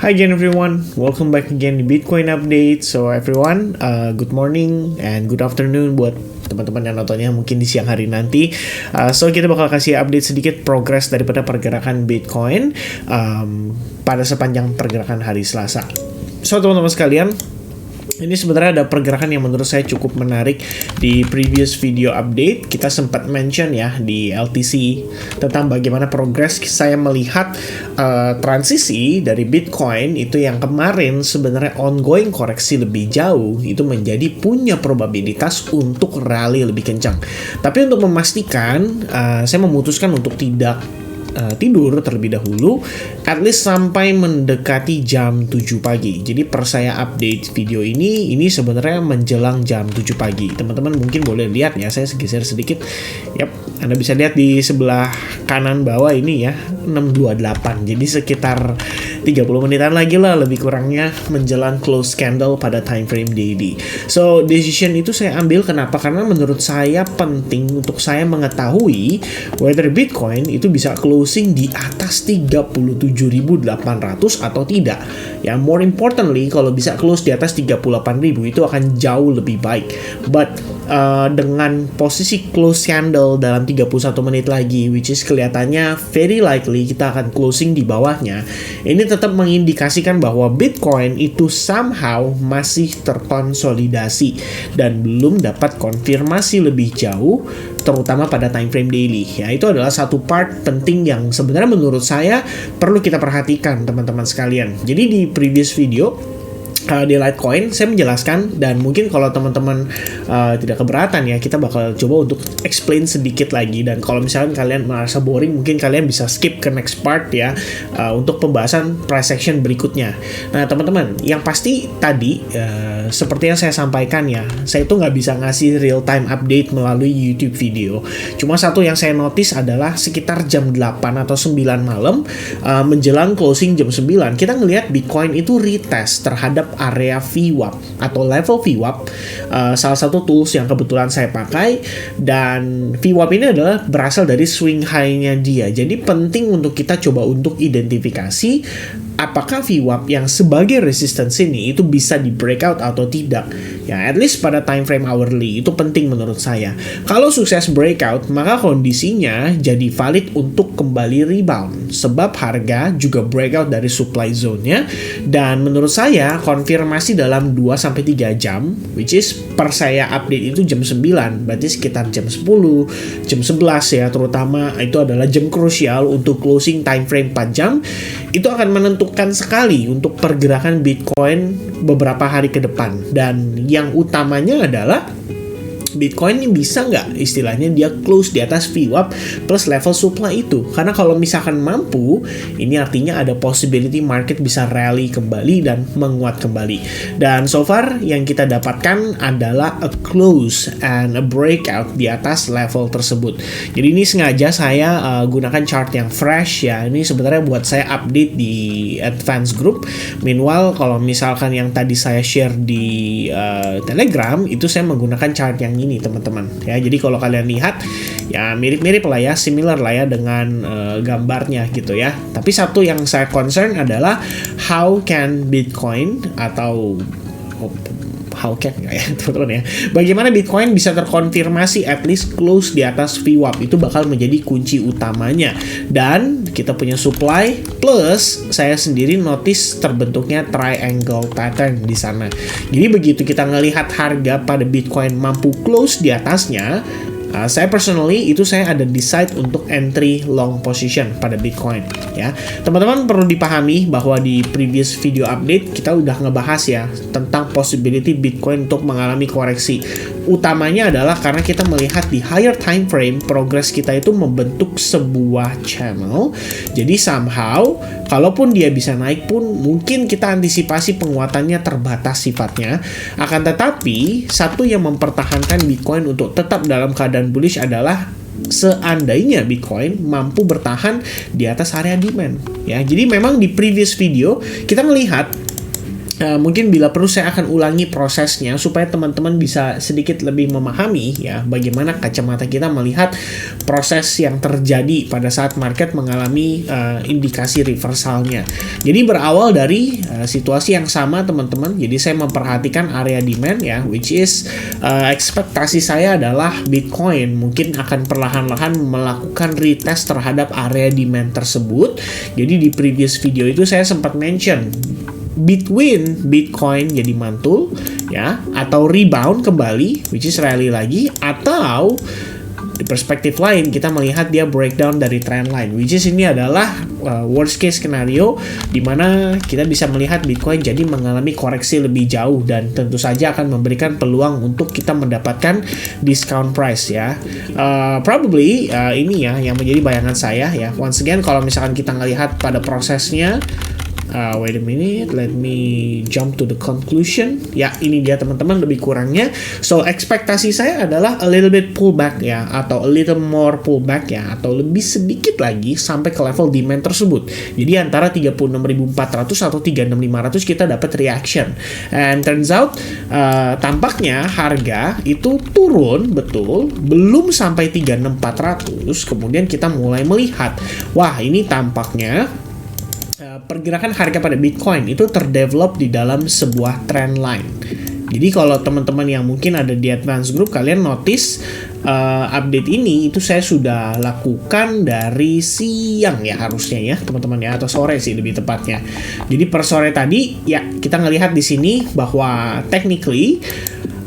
Hi again everyone, welcome back again di Bitcoin Update. So everyone, good morning and good afternoon buat teman-teman yang nontonnya mungkin di siang hari nanti. So kita bakal kasih update sedikit progres daripada pergerakan Bitcoin pada sepanjang pergerakan hari Selasa. So teman-teman sekalian, ini sebenarnya ada pergerakan yang menurut saya cukup menarik. Di previous video update kita sempat mention ya di LTC tentang bagaimana progres saya melihat transisi dari Bitcoin itu yang kemarin sebenarnya ongoing koreksi lebih jauh itu menjadi punya probabilitas untuk rally lebih kencang. Tapi untuk memastikan saya memutuskan untuk tidak tidur terlebih dahulu at least sampai mendekati jam 7 pagi. Jadi per saya update video ini sebenarnya menjelang jam 7 pagi. Teman-teman mungkin boleh lihat ya, saya geser sedikit. Yap, Anda bisa lihat di sebelah kanan bawah ini ya, 628. Jadi sekitar 30 menitan lagi lah lebih kurangnya menjelang close candle pada time frame daily. So decision itu saya ambil kenapa? Karena menurut saya penting untuk saya mengetahui whether Bitcoin itu bisa closing di atas 37.800 atau tidak. Ya, more importantly kalau bisa close di atas 38.000 itu akan jauh lebih baik. But dengan posisi close candle dalam 31 menit lagi, which is kelihatannya very likely kita akan closing di bawahnya, ini tetap mengindikasikan bahwa Bitcoin itu somehow masih terkonsolidasi dan belum dapat konfirmasi lebih jauh, terutama pada time frame daily. Ya, itu adalah satu part penting yang sebenarnya menurut saya perlu kita perhatikan teman-teman sekalian. Jadi di previous video di Litecoin saya menjelaskan, dan mungkin kalau teman-teman tidak keberatan ya, kita bakal coba untuk explain sedikit lagi, dan kalau misalkan kalian merasa boring mungkin kalian bisa skip ke next part ya untuk pembahasan price action berikutnya. Nah teman-teman, yang pasti tadi seperti yang saya sampaikan ya, saya itu nggak bisa ngasih real time update melalui YouTube video. Cuma satu yang saya notice adalah sekitar jam 8 atau 9 malam menjelang closing jam 9 kita ngelihat Bitcoin itu retest terhadap area VWAP atau level VWAP, salah satu tools yang kebetulan saya pakai, dan VWAP ini adalah berasal dari swing high-nya dia. Jadi penting untuk kita coba untuk identifikasi apakah VWAP yang sebagai resistance ini itu bisa di breakout atau tidak. Ya, at least pada time frame hourly itu penting menurut saya. Kalau sukses breakout, maka kondisinya jadi valid untuk kembali rebound, sebab harga juga breakout dari supply zone-nya, dan menurut saya konfirmasi dalam 2-3 jam, which is per saya update itu jam 9, berarti sekitar jam 10, jam 11 ya, terutama itu adalah jam krusial untuk closing time frame 4 jam, itu akan menentukan sekali untuk pergerakan Bitcoin beberapa hari ke depan. Dan yang utamanya adalah Bitcoin ini bisa nggak istilahnya dia close di atas VWAP plus level supply itu. Karena kalau misalkan mampu, ini artinya ada possibility market bisa rally kembali dan menguat kembali. Dan so far yang kita dapatkan adalah a close and a breakout di atas level tersebut. Jadi ini sengaja saya gunakan chart yang fresh ya. Ini sebenarnya buat saya update di advance group. Meanwhile kalau misalkan yang tadi saya share di Telegram itu saya menggunakan chart yang ini teman-teman ya. Jadi kalau kalian lihat ya mirip-mirip lah ya, similar lah ya dengan gambarnya gitu ya. Tapi satu yang saya concern adalah how can Bitcoin atau how can ya teman-teman ya, bagaimana Bitcoin bisa terkonfirmasi at least close di atas VWAP, itu bakal menjadi kunci utamanya. Dan kita punya supply plus saya sendiri notice terbentuknya triangle pattern di sana. Jadi begitu kita ngelihat harga pada Bitcoin mampu close di atasnya, saya personally itu saya ada decide untuk entry long position pada Bitcoin ya. Teman-teman perlu dipahami bahwa di previous video update kita udah ngebahas ya tentang possibility Bitcoin untuk mengalami koreksi. Utamanya adalah karena kita melihat di higher time frame progress kita itu membentuk sebuah channel. Jadi somehow kalaupun dia bisa naik pun mungkin kita antisipasi penguatannya terbatas sifatnya. Akan tetapi satu yang mempertahankan Bitcoin untuk tetap dalam keadaan bullish adalah seandainya Bitcoin mampu bertahan di atas area demand ya. Jadi memang di previous video kita melihat Mungkin bila perlu saya akan ulangi prosesnya supaya teman-teman bisa sedikit lebih memahami ya bagaimana kacamata kita melihat proses yang terjadi pada saat market mengalami indikasi reversalnya. Jadi berawal dari situasi yang sama teman-teman. Jadi saya memperhatikan area demand ya, which is ekspektasi saya adalah Bitcoin mungkin akan perlahan-lahan melakukan retest terhadap area demand tersebut. Jadi di previous video itu saya sempat mention between Bitcoin jadi mantul ya, atau rebound kembali which is rally lagi, atau di perspektif lain kita melihat dia breakdown dari trend line which is ini adalah worst case scenario di mana kita bisa melihat Bitcoin jadi mengalami koreksi lebih jauh dan tentu saja akan memberikan peluang untuk kita mendapatkan discount price ya. Probably ini ya yang menjadi bayangan saya ya. Once again kalau misalkan kita ngelihat pada prosesnya, wait a minute, let me jump to the conclusion. Ya, ini dia teman-teman lebih kurangnya. So, ekspektasi saya adalah a little bit pullback ya, atau a little more pullback ya, atau lebih sedikit lagi sampai ke level demand tersebut. Jadi antara 36.400 atau 36.500 kita dapat reaction. And turns out, tampaknya harga itu turun betul, belum sampai 36.400. Kemudian kita mulai melihat, wah ini tampaknya pergerakan harga pada Bitcoin itu terdevelop di dalam sebuah trend line. Jadi kalau teman-teman yang mungkin ada di Advance Group, kalian notice update ini itu saya sudah lakukan dari siang ya harusnya ya teman-teman ya, atau sore sih lebih tepatnya. Jadi per sore tadi ya kita ngelihat di sini bahwa technically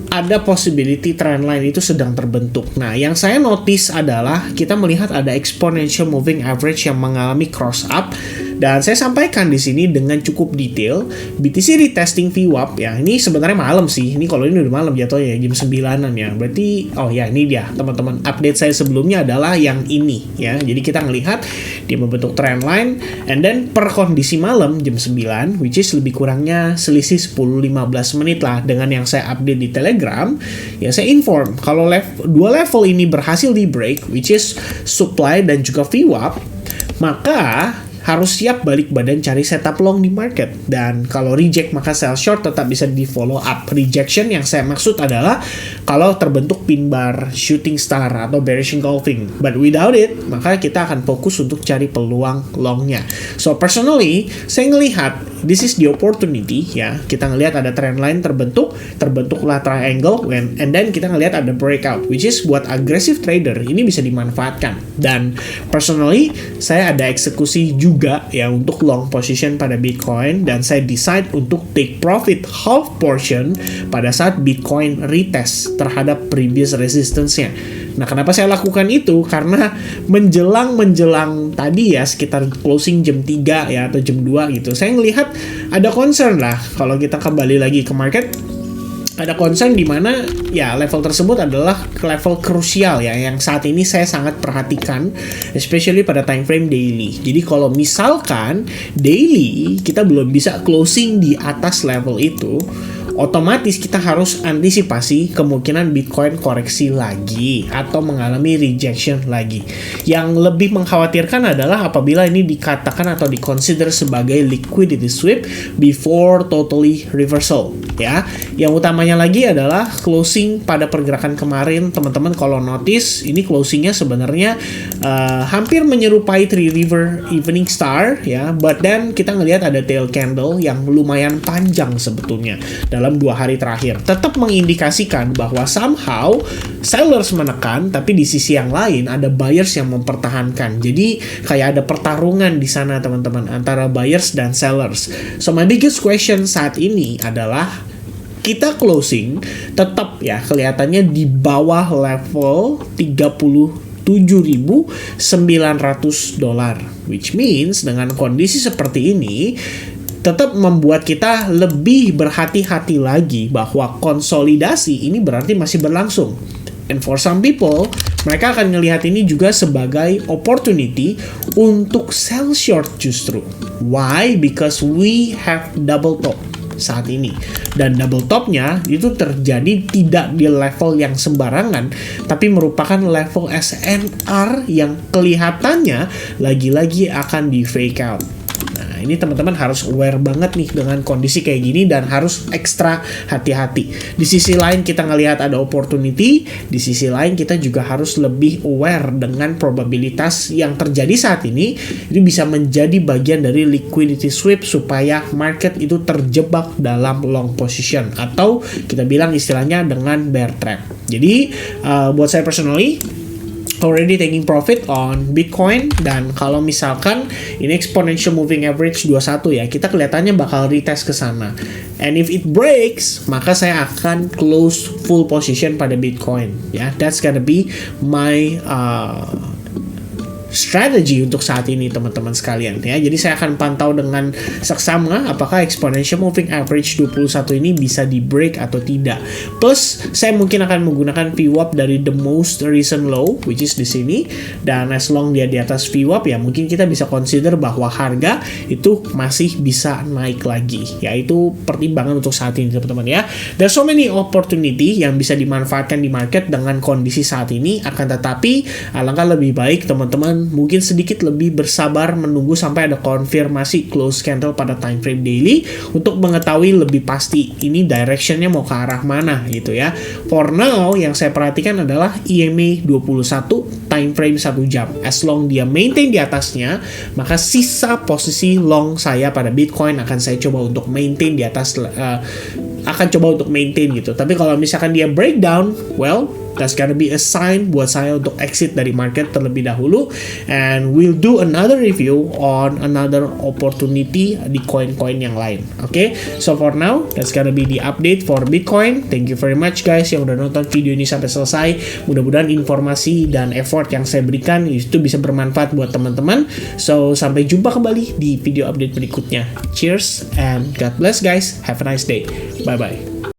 ada possibility trend line itu sedang terbentuk. Nah, yang saya notice adalah kita melihat ada exponential moving average yang mengalami cross up. Dan saya sampaikan di sini dengan cukup detail, BTC retesting VWAP ya. Ini sebenarnya malam sih. Ini kalau ini udah malam jatuhnya ya, jam 9-an ya. Berarti oh ya ini dia teman-teman. Update saya sebelumnya adalah yang ini ya. Jadi kita ngelihat dia membentuk trend line and then per kondisi malam jam 9 which is lebih kurangnya selisih 10-15 menit lah dengan yang saya update di Telegram. Ya saya inform kalau dua level ini berhasil di break which is supply dan juga VWAP, maka harus siap balik badan cari setup long di market. Dan kalau reject maka sell short tetap bisa di follow up. Rejection yang saya maksud adalah kalau terbentuk pin bar, shooting star atau bearish engulfing. But without it, maka kita akan fokus untuk cari peluang longnya. So personally, saya ngelihat this is the opportunity ya. Kita ngelihat ada trend line terbentuklah triangle and then kita ngelihat ada breakout which is buat aggressive trader ini bisa dimanfaatkan. Dan personally, saya ada eksekusi juga ya untuk long position pada Bitcoin dan saya decide untuk take profit half portion pada saat Bitcoin retest terhadap previous resistance-nya. Nah, kenapa saya lakukan itu? Karena menjelang tadi ya sekitar closing jam 3 ya atau jam 2 gitu. Saya ngelihat ada concern lah kalau kita kembali lagi ke market. Ada concern di mana ya level tersebut adalah level krusial ya yang saat ini saya sangat perhatikan especially pada time frame daily. Jadi kalau misalkan daily kita belum bisa closing di atas level itu, otomatis kita harus antisipasi kemungkinan Bitcoin koreksi lagi atau mengalami rejection lagi. Yang lebih mengkhawatirkan adalah apabila ini dikatakan atau dikonsider sebagai liquidity sweep before totally reversal ya. Yang utamanya lagi adalah closing pada pergerakan kemarin. Teman-teman kalau notice ini closingnya sebenarnya hampir menyerupai Three River Evening Star ya, but then kita ngelihat ada tail candle yang lumayan panjang sebetulnya dalam 2 hari terakhir, tetap mengindikasikan bahwa somehow sellers menekan, tapi di sisi yang lain ada buyers yang mempertahankan. Jadi kayak ada pertarungan di sana teman-teman antara buyers dan sellers. So my biggest question saat ini adalah kita closing tetap ya kelihatannya di bawah level 37.900 dolar, which means dengan kondisi seperti ini tetap membuat kita lebih berhati-hati lagi bahwa konsolidasi ini berarti masih berlangsung. And for some people, mereka akan melihat ini juga sebagai opportunity untuk sell short justru. Why? Because we have double top saat ini. Dan double topnya itu terjadi tidak di level yang sembarangan, tapi merupakan level SNR yang kelihatannya lagi-lagi akan di fake out. Nah, ini teman-teman harus aware banget nih dengan kondisi kayak gini dan harus ekstra hati-hati. Di sisi lain kita ngelihat ada opportunity, di sisi lain kita juga harus lebih aware dengan probabilitas yang terjadi saat ini. Ini bisa menjadi bagian dari liquidity sweep supaya market itu terjebak dalam long position atau kita bilang istilahnya dengan bear trap. Jadi buat saya personally already taking profit on Bitcoin, dan kalau misalkan ini exponential moving average 21 ya, kita kelihatannya bakal retest ke sana. And if it breaks, maka saya akan close full position pada Bitcoin ya. That's gonna be my strategi untuk saat ini teman-teman sekalian ya. Jadi saya akan pantau dengan seksama apakah exponential moving average 21 ini bisa di break atau tidak. Plus saya mungkin akan menggunakan VWAP dari the most recent low, which is di sini, dan as long dia di atas VWAP ya mungkin kita bisa consider bahwa harga itu masih bisa naik lagi. Ya itu pertimbangan untuk saat ini teman-teman ya. There's so many opportunity yang bisa dimanfaatkan di market dengan kondisi saat ini, akan tetapi alangkah lebih baik teman-teman mungkin sedikit lebih bersabar menunggu sampai ada konfirmasi close candle pada time frame daily untuk mengetahui lebih pasti ini directionnya mau ke arah mana gitu ya. For now yang saya perhatikan adalah EMA 21 time frame 1 jam. As long dia maintain di atasnya, maka sisa posisi long saya pada Bitcoin akan saya coba untuk maintain di atas, akan coba untuk maintain gitu. Tapi kalau misalkan dia breakdown, well, that's gonna be a sign buat saya untuk exit dari market terlebih dahulu, and we'll do another review on another opportunity di koin-koin yang lain. Okay, so for now that's gonna be the update for Bitcoin. Thank you very much guys yang udah nonton video ini sampai selesai. Mudah-mudahan informasi dan effort yang saya berikan itu bisa bermanfaat buat teman-teman. So sampai jumpa kembali di video update berikutnya. Cheers and God bless guys. Have a nice day. Bye bye.